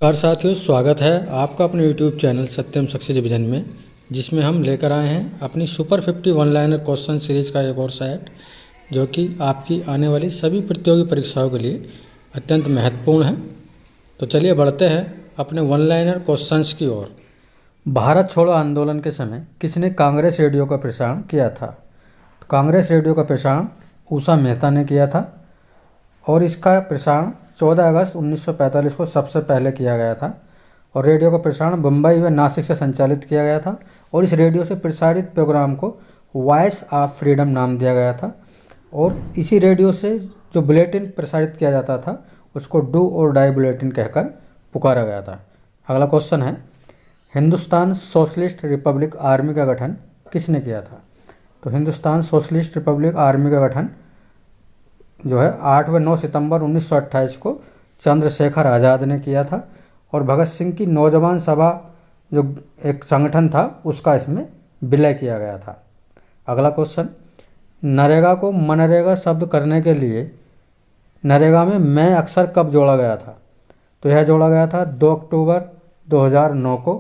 नमस्कार साथियों, स्वागत है आपका अपने YouTube चैनल सत्यम सक्सेस विजन में, जिसमें हम लेकर आए हैं अपनी super 50 one liner question series का एक और सेट, जो कि आपकी आने वाली सभी प्रतियोगी परीक्षाओं के लिए अत्यंत महत्वपूर्ण है। तो चलिए बढ़ते हैं अपने वन लाइनर क्वेश्चंस की ओर। भारत छोड़ो आंदोलन के समय किसने कांग्रेस रेडियो का प्रसारण किया था? तो कांग्रेस रेडियो का प्रसारण उषा मेहता ने किया था और इसका प्रसारण 14 अगस्त 1945 को सबसे पहले किया गया था। और रेडियो का प्रसारण बम्बई व नासिक से संचालित किया गया था और इस रेडियो से प्रसारित प्रोग्राम को वॉइस ऑफ फ्रीडम नाम दिया गया था। और इसी रेडियो से जो बुलेटिन प्रसारित किया जाता था उसको डू और डाई बुलेटिन कहकर पुकारा गया था। अगला क्वेश्चन है, हिंदुस्तान सोशलिस्ट रिपब्लिक आर्मी का गठन किसने किया था? तो हिंदुस्तान सोशलिस्ट रिपब्लिक आर्मी का गठन जो है 8 व 9 सितंबर 1928 को चंद्रशेखर आज़ाद ने किया था और भगत सिंह की नौजवान सभा जो एक संगठन था उसका इसमें विलय किया गया था। अगला क्वेश्चन, नरेगा को मनरेगा शब्द करने के लिए नरेगा में मैं अक्षर कब जोड़ा गया था? तो यह जोड़ा गया था 2 अक्टूबर 2009 को।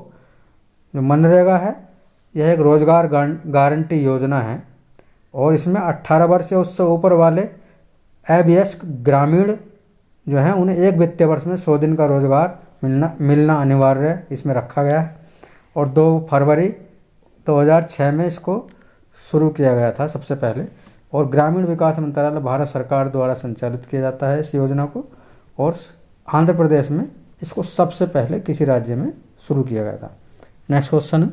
जो मनरेगा है यह एक रोजगार गारंटी योजना है और इसमें 18 वर्ष या उससे ऊपर वाले अवयस्क ग्रामीण जो हैं उन्हें एक वित्तीय वर्ष में 100 दिन का रोजगार मिलना अनिवार्य इसमें रखा गया है। और 2 फरवरी 2006 में इसको शुरू किया गया था सबसे पहले। और ग्रामीण विकास मंत्रालय भारत सरकार द्वारा संचालित किया जाता है इस योजना को। और आंध्र प्रदेश में इसको सबसे पहले किसी राज्य में शुरू किया गया था। नेक्स्ट क्वेश्चन है,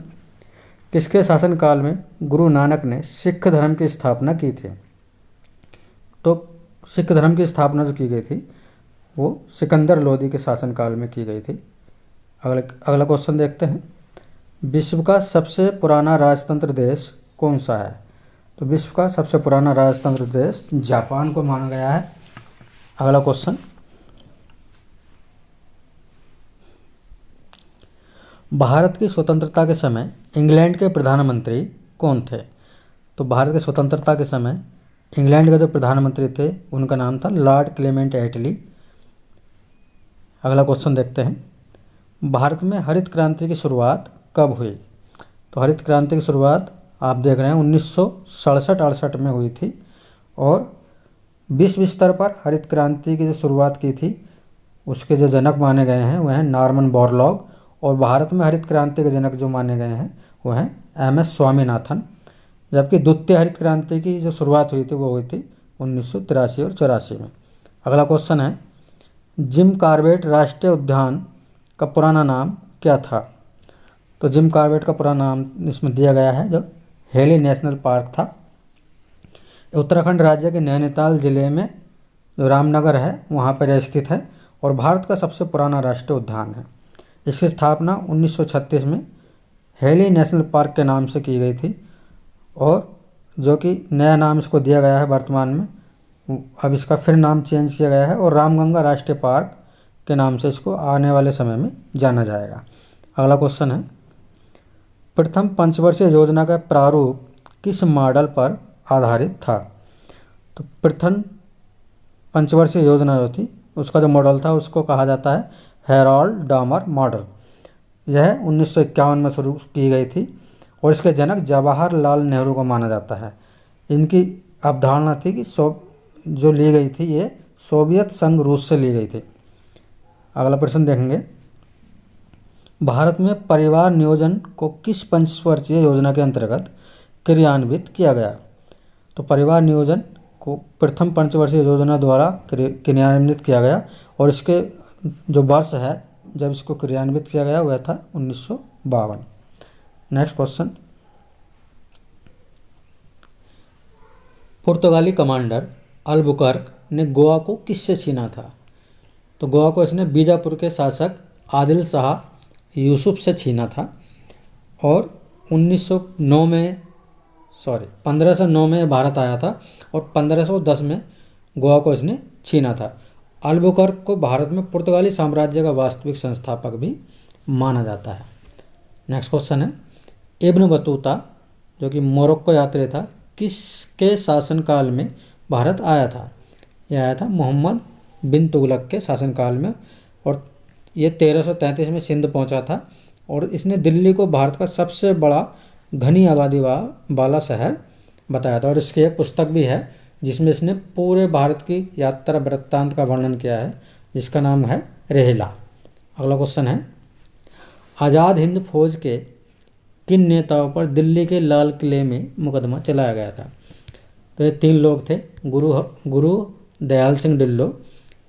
किसके शासनकाल में गुरु नानक ने सिख धर्म की स्थापना की थी? तो सिख धर्म की स्थापना जो की गई थी वो सिकंदर लोदी के शासनकाल में की गई थी। अगला क्वेश्चन देखते हैं, विश्व का सबसे पुराना राजतंत्र देश कौन सा है? तो विश्व का सबसे पुराना राजतंत्र देश जापान को माना गया है। अगला क्वेश्चन, भारत की स्वतंत्रता के समय इंग्लैंड के प्रधानमंत्री कौन थे? तो भारत की स्वतंत्रता के समय इंग्लैंड के जो प्रधानमंत्री थे उनका नाम था लॉर्ड क्लेमेंट एटली। अगला क्वेश्चन देखते हैं, भारत में हरित क्रांति की शुरुआत कब हुई? तो हरित क्रांति की शुरुआत आप देख रहे हैं 1967-68 में हुई थी। और विश्व स्तर पर हरित क्रांति की जो शुरुआत की थी उसके जो जनक माने गए हैं वह हैं नॉर्मन बोरलॉग। और भारत में हरित क्रांति के जनक जो माने गए हैं वो हैं MS स्वामीनाथन। जबकि द्वितीय हरित क्रांति की जो शुरुआत हुई थी वो हुई थी 1983 और 84 में। अगला क्वेश्चन है, जिम कॉर्बेट राष्ट्रीय उद्यान का पुराना नाम क्या था? तो जिम कॉर्बेट का पुराना नाम इसमें दिया गया है जो हेली नेशनल पार्क था। उत्तराखंड राज्य के नैनीताल जिले में जो रामनगर है वहाँ पर स्थित है और भारत का सबसे पुराना राष्ट्रीय उद्यान है। इसकी स्थापना 1936 में हेली नेशनल पार्क के नाम से की गई थी और जो कि नया नाम इसको दिया गया है वर्तमान में। अब इसका फिर नाम चेंज किया गया है और रामगंगा राष्ट्रीय पार्क के नाम से इसको आने वाले समय में जाना जाएगा। अगला क्वेश्चन है, प्रथम पंचवर्षीय योजना का प्रारूप किस मॉडल पर आधारित था? तो प्रथम पंचवर्षीय योजना जो थी उसका जो मॉडल था उसको कहा जाता है हेरोल्ड डामर मॉडल। यह 1951 में शुरू की गई थी और इसके जनक जवाहरलाल नेहरू को माना जाता है। इनकी अवधारणा थी कि जो ली गई थी ये सोवियत संघ रूस से ली गई थी। अगला प्रश्न देखेंगे, भारत में परिवार नियोजन को किस पंचवर्षीय योजना के अंतर्गत क्रियान्वित किया गया? तो परिवार नियोजन को प्रथम पंचवर्षीय योजना द्वारा क्रियान्वित किया गया और इसके जो वर्ष है जब इसको क्रियान्वित किया गया वह था 1952। नेक्स्ट क्वेश्चन, पुर्तगाली कमांडर अल्बुकर्क ने गोवा को किससे छीना था? तो गोवा को इसने बीजापुर के शासक आदिल शाह यूसुफ से छीना था और 1509 में भारत आया था और 1510 में गोवा को इसने छीना था। अल्बुकर्क को भारत में पुर्तगाली साम्राज्य का वास्तविक संस्थापक भी माना जाता है। नेक्स्ट क्वेश्चन है, इब्न बतूता जो कि मोरक्को यात्री था किसके शासनकाल में भारत आया था? यह आया था मोहम्मद बिन तुगलक के शासनकाल में और ये 1333 में सिंध पहुंचा था और इसने दिल्ली को भारत का सबसे बड़ा घनी आबादी वाला शहर बताया था। और इसकी एक पुस्तक भी है जिसमें इसने पूरे भारत की यात्रा वृत्तांत का वर्णन किया है, जिसका नाम है रेहला। अगला क्वेश्चन है, आज़ाद हिंद फौज के किन नेताओं पर दिल्ली के लाल किले में मुकदमा चलाया गया था? तो ये 3 लोग थे, गुरु दयाल सिंह ढिल्लो,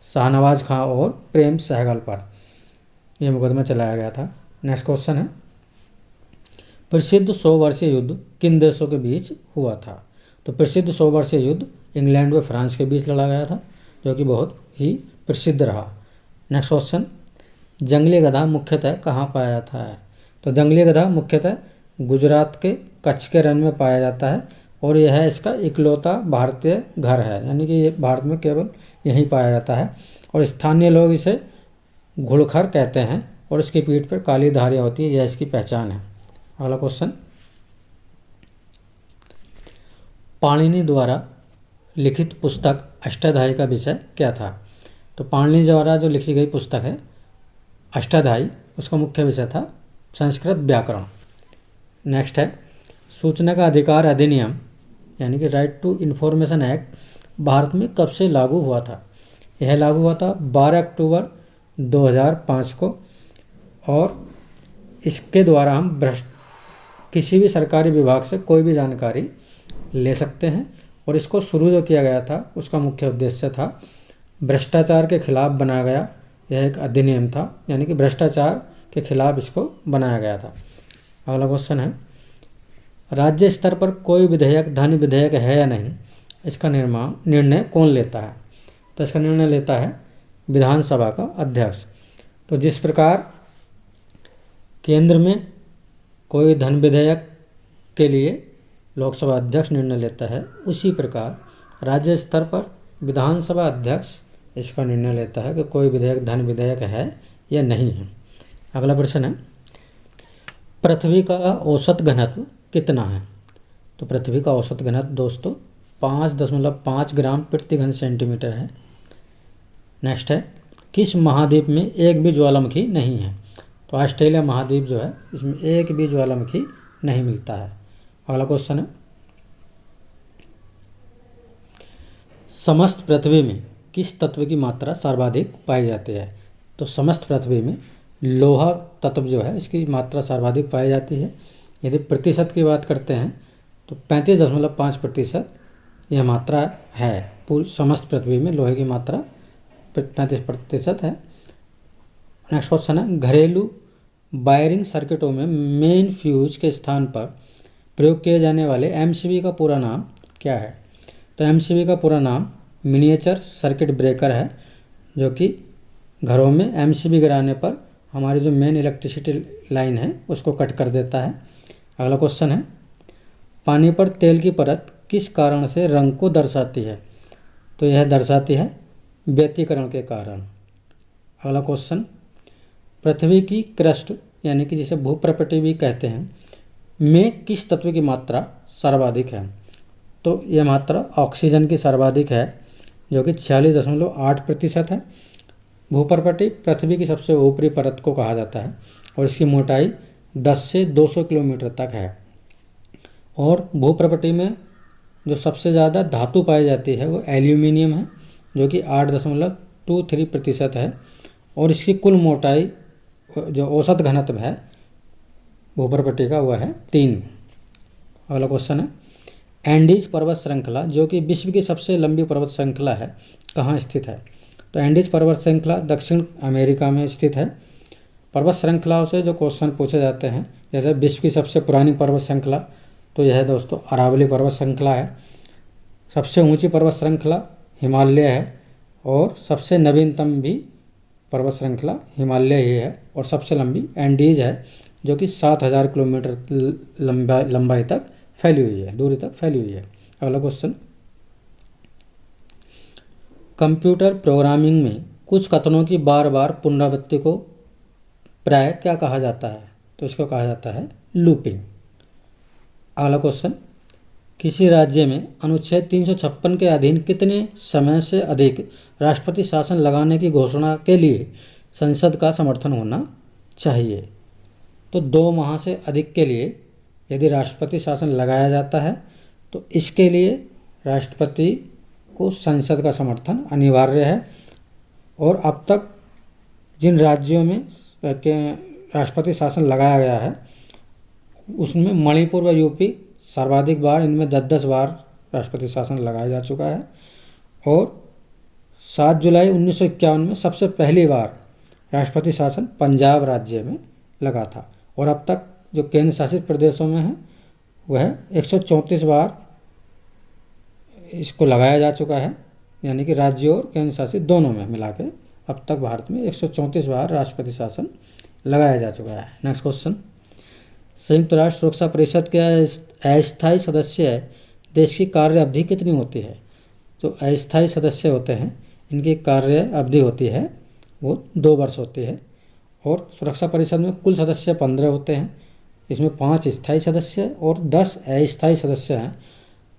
शाहनवाज खां और प्रेम सहगल पर यह मुकदमा चलाया गया था। नेक्स्ट क्वेश्चन है, प्रसिद्ध 100 वर्षीय युद्ध किन देशों के बीच हुआ था? तो प्रसिद्ध 100 वर्षीय युद्ध इंग्लैंड व फ्रांस के बीच लड़ा गया था, जो कि बहुत ही प्रसिद्ध रहा। नेक्स्ट क्वेश्चन, जंगली गधा मुख्यतः कहाँ पाया जाता है? तो जंगली गधा मुख्यतः गुजरात के कच्छ के रण में पाया जाता है और यह है इसका इकलौता भारतीय घर है, यानी कि ये भारत में केवल यहीं पाया जाता है। और स्थानीय लोग इसे घुड़खर कहते हैं और इसकी पीठ पर काली धारियाँ होती है, यह इसकी पहचान है। अगला क्वेश्चन, पाणिनि द्वारा लिखित पुस्तक अष्टाध्यायी का विषय क्या था? तो पाणिनि द्वारा जो लिखी गई पुस्तक है अष्टाध्यायी, उसका मुख्य विषय था संस्कृत व्याकरण। नेक्स्ट है, सूचना का अधिकार अधिनियम यानी कि right to information act Bharat में कब से लागू हुआ था? यह लागू हुआ था 12 अक्टूबर 2005 को और इसके द्वारा हम किसी भी सरकारी विभाग से कोई भी जानकारी ले सकते हैं। और इसको शुरू जो किया गया था उसका मुख्य उद्देश्य था भ्रष्टाचार के खिलाफ बनाया गया, यह एक अधिनियम था, यानी कि भ्रष्टाचार के खिलाफ इसको बनाया गया था। अगला क्वेश्चन है, राज्य स्तर पर कोई विधेयक धन विधेयक है या नहीं, इसका निर्णय कौन लेता है? तो इसका निर्णय लेता है विधानसभा का अध्यक्ष। तो जिस प्रकार केंद्र में कोई धन विधेयक के लिए लोकसभा अध्यक्ष निर्णय लेता है, उसी प्रकार राज्य स्तर पर विधानसभा अध्यक्ष इसका निर्णय लेता है कि कोई विधेयक धन विधेयक है या नहीं है। अगला प्रश्न है, पृथ्वी का औसत घनत्व कितना है? तो पृथ्वी का औसत घनत्व दोस्तों 5.5 ग्राम प्रति घन सेंटीमीटर है। नेक्स्ट है, किस महाद्वीप में एक भी ज्वालामुखी नहीं है? तो ऑस्ट्रेलिया महाद्वीप जो है इसमें एक भी ज्वालामुखी नहीं मिलता है। अगला क्वेश्चन है, समस्त पृथ्वी में किस तत्व की मात्रा सर्वाधिक पाई जाती है? तो समस्त पृथ्वी में लोहा तत्व जो है इसकी मात्रा सर्वाधिक पाई जाती है। यदि प्रतिशत की बात करते हैं तो 35.5% यह मात्रा है। पूरी समस्त पृथ्वी में लोहे की मात्रा 35% है। नेक्स्ट क्वेश्चन है, घरेलू वायरिंग सर्किटों में मेन फ्यूज के स्थान पर प्रयोग किए जाने वाले एमसीबी का पूरा नाम क्या है? तो एमसीबी का पूरा नाम मिनिएचर सर्किट ब्रेकर है, जो कि घरों में एमसीबी गिराने पर हमारी जो मेन इलेक्ट्रिसिटी लाइन है उसको कट कर देता है। अगला क्वेश्चन है, पानी पर तेल की परत किस कारण से रंग को दर्शाती है? तो यह दर्शाती है व्यतिकरण के कारण। अगला क्वेश्चन, पृथ्वी की क्रस्ट यानी कि जिसे भूप्रपटी भी कहते हैं में किस तत्व की मात्रा सर्वाधिक है? तो यह मात्रा ऑक्सीजन की सर्वाधिक है, जो कि 46.8% है। भूप्रपटी पृथ्वी की सबसे ऊपरी परत को कहा जाता है और इसकी मोटाई 10 से 200 किलोमीटर तक है। और भूप्रपटी में जो सबसे ज़्यादा धातु पाई जाती है वो एल्यूमिनियम है, जो कि 8.23% है। और इसकी कुल मोटाई जो औसत घनत्व है भूप्रपटी का वह है 3। अगला क्वेश्चन है, एंडीज पर्वत श्रृंखला जो कि विश्व की सबसे लंबी पर्वत श्रृंखला है कहाँ स्थित है? तो एंडीज पर्वत श्रृंखला दक्षिण अमेरिका में स्थित है। पर्वत श्रृंखलाओं से जो क्वेश्चन पूछे जाते हैं, जैसे विश्व की सबसे पुरानी पर्वत श्रृंखला, तो यह दोस्तों अरावली पर्वत श्रृंखला है। सबसे ऊंची पर्वत श्रृंखला हिमालय है और सबसे नवीनतम भी पर्वत श्रृंखला हिमालय ही है। और सबसे लंबी एंडीज है, जो कि 7000 किलोमीटर लंबाई तक फैली हुई है, दूरी तक फैली हुई है। अगला क्वेश्चन, कंप्यूटर प्रोग्रामिंग में कुछ कथनों की बार बार पुनरावृत्ति को प्राय क्या कहा जाता है? तो इसको कहा जाता है लूपिंग। अगला क्वेश्चन, किसी राज्य में अनुच्छेद 356 के अधीन कितने समय से अधिक राष्ट्रपति शासन लगाने की घोषणा के लिए संसद का समर्थन होना चाहिए। तो 2 माह से अधिक के लिए यदि राष्ट्रपति शासन लगाया जाता है तो इसके लिए राष्ट्रपति को संसद का समर्थन अनिवार्य है। और अब तक जिन राज्यों में राष्ट्रपति शासन लगाया गया है उसमें मणिपुर व यूपी सर्वाधिक बार, इनमें 10-10 बार राष्ट्रपति शासन लगाया जा चुका है। और 7 जुलाई 1951 में सबसे पहली बार राष्ट्रपति शासन पंजाब राज्य में लगा था। और अब तक जो केंद्र शासित प्रदेशों में है वह 134 बार इसको लगाया जा चुका है, यानी कि राज्यों और केंद्र शासित दोनों में मिला के अब तक भारत में 134 बार राष्ट्रपति शासन लगाया जा चुका है। नेक्स्ट क्वेश्चन, संयुक्त राष्ट्र सुरक्षा परिषद के अस्थायी सदस्य देश की कार्य अवधि कितनी होती है? जो अस्थायी सदस्य होते हैं इनकी कार्य अवधि होती है वो 2 वर्ष होती है। और सुरक्षा परिषद में कुल सदस्य 15 होते हैं, इसमें 5 स्थायी सदस्य और 10 अस्थायी सदस्य हैं।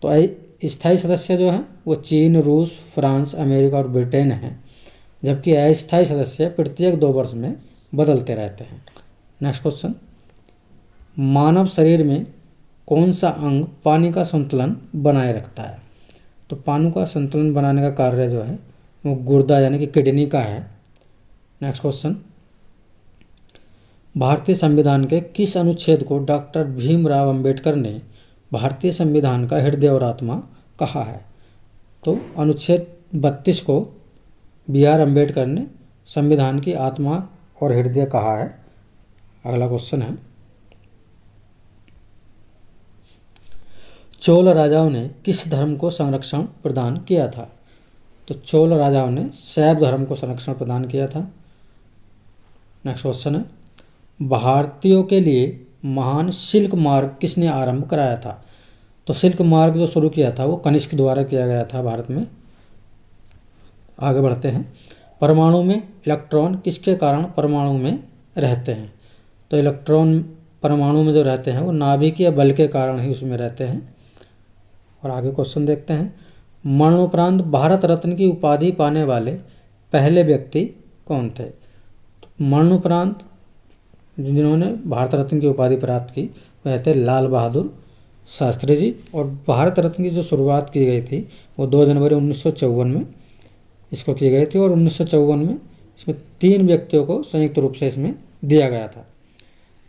तो स्थायी सदस्य जो हैं वो चीन, रूस, फ्रांस, अमेरिका और ब्रिटेन हैं, जबकि अस्थायी सदस्य प्रत्येक 2 वर्ष में बदलते रहते हैं। नेक्स्ट क्वेश्चन, मानव शरीर में कौन सा अंग पानी का संतुलन बनाए रखता है? तो पानी का संतुलन बनाने का कार्य जो है वो गुर्दा यानी कि किडनी का है। नेक्स्ट क्वेश्चन, भारतीय संविधान के किस अनुच्छेद को डॉक्टर भीमराव अंबेडकर ने भारतीय संविधान का हृदय और आत्मा कहा है? तो अनुच्छेद 32 को B.R. अम्बेडकर ने संविधान की आत्मा और हृदय कहा है। अगला क्वेश्चन है, चोल राजाओं ने किस धर्म को संरक्षण प्रदान किया था? तो चोल राजाओं ने शैव धर्म को संरक्षण प्रदान किया था। नेक्स्ट क्वेश्चन है, भारतीयों के लिए महान सिल्क मार्ग किसने आरंभ कराया था? तो सिल्क मार्ग जो शुरू किया था वो कनिष्क द्वारा किया गया था भारत में। आगे बढ़ते हैं, परमाणु में इलेक्ट्रॉन किसके कारण परमाणु में रहते हैं? तो इलेक्ट्रॉन परमाणु में जो रहते हैं वो नाभिकीय बल के कारण ही उसमें रहते हैं। और आगे क्वेश्चन देखते हैं, मरणोपरांत भारत रत्न की उपाधि पाने वाले पहले व्यक्ति कौन थे? तो मरणोपरांत जिन्होंने भारत रत्न की उपाधि प्राप्त की वह थे लाल बहादुर शास्त्री जी। और भारत रत्न की जो शुरुआत की गई थी वो 2 जनवरी 1954 में इसको की गई थी। और 1954 में इसमें 3 व्यक्तियों को संयुक्त रूप से इसमें दिया गया था।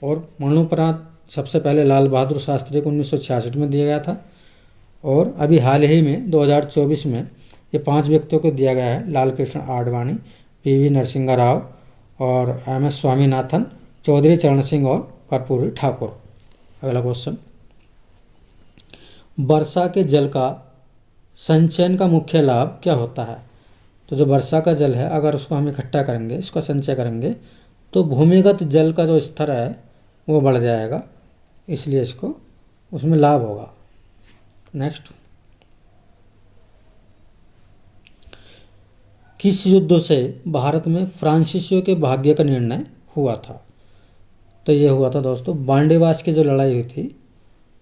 और मरणोपरांत सबसे पहले लाल बहादुर शास्त्री को 1966 में दिया गया था। और अभी हाल ही में 2024 में ये 5 व्यक्तियों को दिया गया है, लाल कृष्ण आडवाणी, PV नरसिंह राव और MS स्वामीनाथन, चौधरी चरण सिंह और कर्पूरी ठाकुर। अगला क्वेश्चन, वर्षा के जल का संचयन का मुख्य लाभ क्या होता है? तो जो वर्षा का जल है अगर उसको हम इकट्ठा करेंगे, इसका संचय करेंगे तो भूमिगत जल का जो स्तर है वो बढ़ जाएगा, इसलिए इसको उसमें लाभ होगा। नेक्स्ट, किस युद्ध से भारत में फ्रांसीसियों के भाग्य का निर्णय हुआ था? तो ये हुआ था दोस्तों बांडीवास की जो लड़ाई हुई थी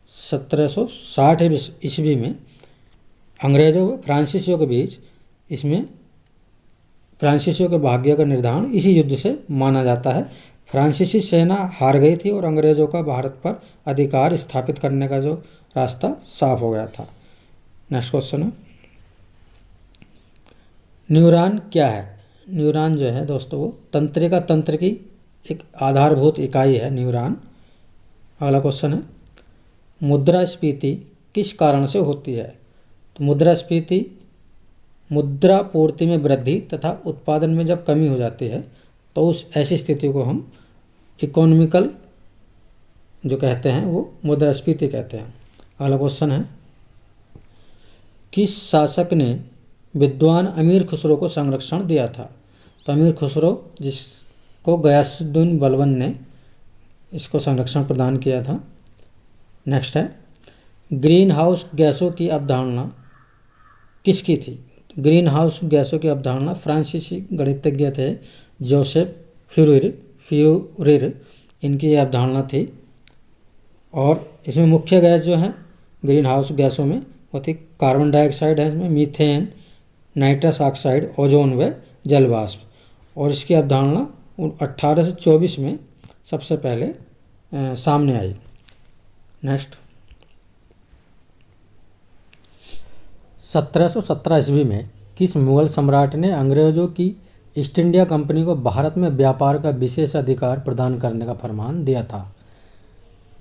1760 ईस्वी में अंग्रेजों व फ्रांसीसियों के बीच। इसमें फ्रांसीसियों के भाग्य का निर्धारण इसी युद्ध से माना जाता है। फ्रांसीसी सेना हार गई थी और अंग्रेजों का भारत पर अधिकार स्थापित करने का जो रास्ता साफ हो गया था। नेक्स्ट क्वेश्चन है, न्यूरॉन क्या है? न्यूरॉन जो है दोस्तों वो तंत्रिका तंत्र की एक आधारभूत इकाई है न्यूरॉन। अगला क्वेश्चन है, मुद्रास्फीति किस कारण से होती है? तो मुद्रास्फीति मुद्रा पूर्ति में वृद्धि तथा उत्पादन में जब कमी हो जाती है तो उस ऐसी स्थिति को हम इकोनॉमिकल जो कहते हैं वो मुद्रास्फीति कहते हैं। अगला क्वेश्चन है, किस शासक ने विद्वान अमीर खुसरो को संरक्षण दिया था? तो अमीर खुसरो जिसको गयासुद्दीन बलबन ने इसको संरक्षण प्रदान किया था। नेक्स्ट है, ग्रीन हाउस गैसों की अवधारणा किसकी थी? ग्रीन हाउस गैसों की अवधारणा फ्रांसीसी गणितज्ञ थे जोसेफ फ्यूरिर, इनकी ये अवधारणा थी। और इसमें मुख्य गैस जो है ग्रीन हाउस गैसों में वो थी कार्बन डाइऑक्साइड है, इसमें मीथेन, नाइट्रस ऑक्साइड, ओजोन व जलवाष्प। और इसकी अवधारणा 1824 में सबसे पहले सामने आई। नेक्स्ट, 1717 ईस्वी में किस मुगल सम्राट ने अंग्रेज़ों की ईस्ट इंडिया कंपनी को भारत में व्यापार का विशेष अधिकार प्रदान करने का फरमान दिया था?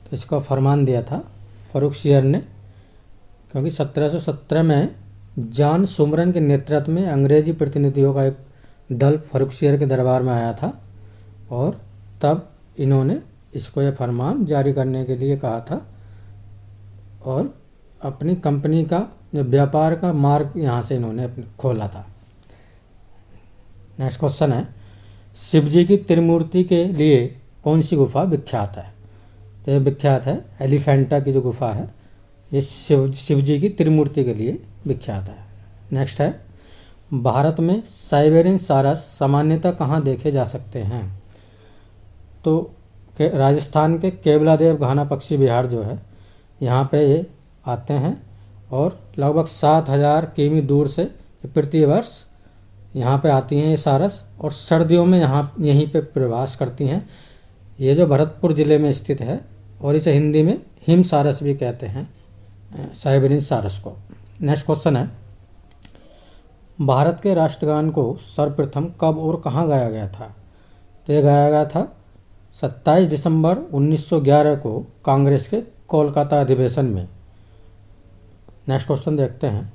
तो इसका फरमान दिया था फर्रुखसियर ने, क्योंकि 1717 में जॉन सुमरन के नेतृत्व में अंग्रेजी प्रतिनिधियों का एक दल फर्रुखसियर के दरबार में आया था और तब इन्होंने इसको यह फरमान जारी करने के लिए कहा था और अपनी कंपनी का जो व्यापार का मार्ग यहाँ से इन्होंने खोला था। नेक्स्ट क्वेश्चन है, शिव जी की त्रिमूर्ति के लिए कौन सी गुफा विख्यात है? तो ये विख्यात है एलिफेंटा की जो गुफा है, ये शिव जी की त्रिमूर्ति के लिए विख्यात है। नेक्स्ट है, भारत में साइबेरियन सारस सामान्यतः कहाँ देखे जा सकते हैं? तो राजस्थान के केवलादेव घाना पक्षी विहार जो है, यहाँ पे ये आते हैं और लगभग 7000 किमी दूर से प्रतिवर्ष यहाँ पे आती हैं ये सारस और सर्दियों में यहीं पे प्रवास करती हैं। ये जो भरतपुर ज़िले में स्थित है और इसे हिंदी में हिम सारस भी कहते हैं, साइबेरियन सारस को। नेक्स्ट क्वेश्चन है, भारत के राष्ट्रगान को सर्वप्रथम कब और कहाँ गाया गया था? तो ये गाया गया था 27 दिसंबर 1911 को कांग्रेस के कोलकाता अधिवेशन में। नेक्स्ट क्वेश्चन देखते हैं,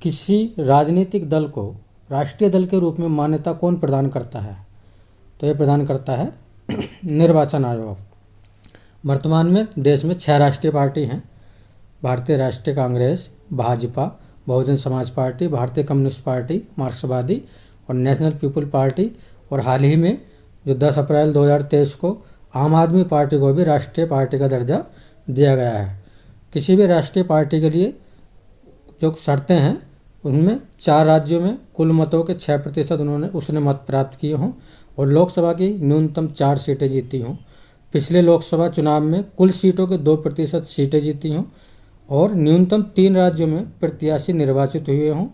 किसी राजनीतिक दल को राष्ट्रीय दल के रूप में मान्यता कौन प्रदान करता है? तो ये प्रदान करता है निर्वाचन आयोग। वर्तमान में देश में 6 राष्ट्रीय पार्टी हैं, भारतीय राष्ट्रीय कांग्रेस, भाजपा, बहुजन समाज पार्टी, भारतीय कम्युनिस्ट पार्टी, मार्क्सवादी और नेशनल पीपल पार्टी। और हाल ही में जो 10 अप्रैल 2023 को आम आदमी पार्टी को भी राष्ट्रीय पार्टी का दर्जा दिया गया है। किसी भी राष्ट्रीय पार्टी के लिए जो शर्तें हैं उनमें 4 राज्यों में कुल मतों के 6% उसने मत प्राप्त किए हों और लोकसभा की न्यूनतम 4 सीटें जीती हों, पिछले लोकसभा चुनाव में कुल सीटों के 2% सीटें जीती हों और न्यूनतम 3 राज्यों में प्रत्याशी निर्वाचित हुए हों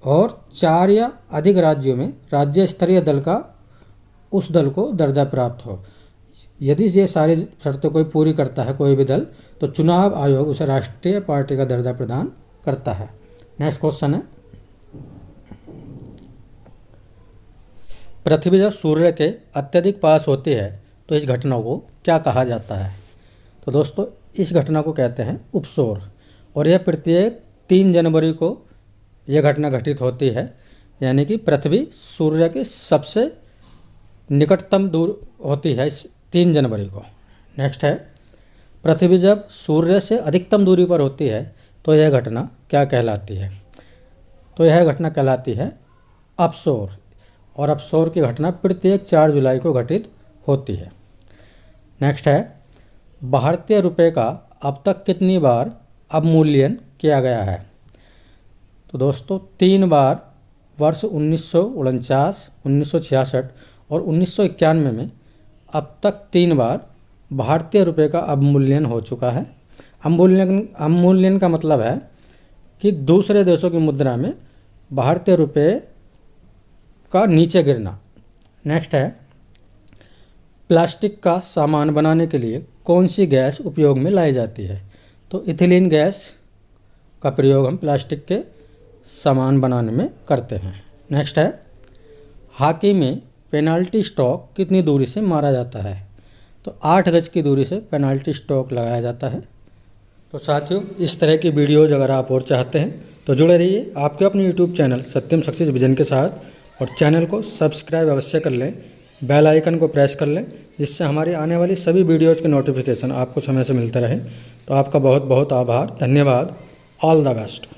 और 4 या अधिक राज्यों में राज्य स्तरीय दल का उस दल को दर्जा प्राप्त हो। यदि ये सारी शर्तें कोई पूरी करता है कोई भी दल, तो चुनाव आयोग उसे राष्ट्रीय पार्टी का दर्जा प्रदान करता है। नेक्स्ट क्वेश्चन है, पृथ्वी जब सूर्य के अत्यधिक पास होती है तो इस घटना को क्या कहा जाता है? तो दोस्तों, इस घटना को कहते हैं उपसौर और यह प्रत्येक 3 जनवरी को यह घटना घटित होती है, यानी कि पृथ्वी सूर्य के सबसे निकटतम दूर होती है 3 जनवरी को। नेक्स्ट है, पृथ्वी जब सूर्य से अधिकतम दूरी पर होती है तो यह घटना क्या कहलाती है? तो यह घटना कहलाती है अपसौर और अपसौर की घटना प्रत्येक 4 जुलाई को घटित होती है। नेक्स्ट है, भारतीय रुपये का अब तक कितनी बार अवमूल्यन किया गया है? तो दोस्तों, 3 बार वर्ष 1949, 1966 और 1991 में अब तक 3 बार भारतीय रुपये का अवमूल्यन हो चुका है। अवमूल्यन का मतलब है कि दूसरे देशों की मुद्रा में भारतीय रुपये का नीचे गिरना। नेक्स्ट है, प्लास्टिक का सामान बनाने के लिए कौन सी गैस उपयोग में लाई जाती है? तो इथिलीन गैस का प्रयोग हम प्लास्टिक के सामान बनाने में करते हैं। नेक्स्ट है, हॉकी में पेनाल्टी स्ट्रोक कितनी दूरी से मारा जाता है? तो 8 गज की दूरी से पेनाल्टी स्ट्रोक लगाया जाता है। तो साथियों, इस तरह की वीडियोज़ अगर आप और चाहते हैं तो जुड़े रहिए आपके अपने यूट्यूब चैनल सत्यम सक्सेस विजन के साथ और चैनल को सब्सक्राइब अवश्य कर लें, बेल आइकन को प्रेस कर लें, जिससे हमारी आने वाली सभी वीडियोज़ के नोटिफिकेशन आपको समय से मिलते रहे। तो आपका बहुत बहुत आभार, धन्यवाद, ऑल द बेस्ट।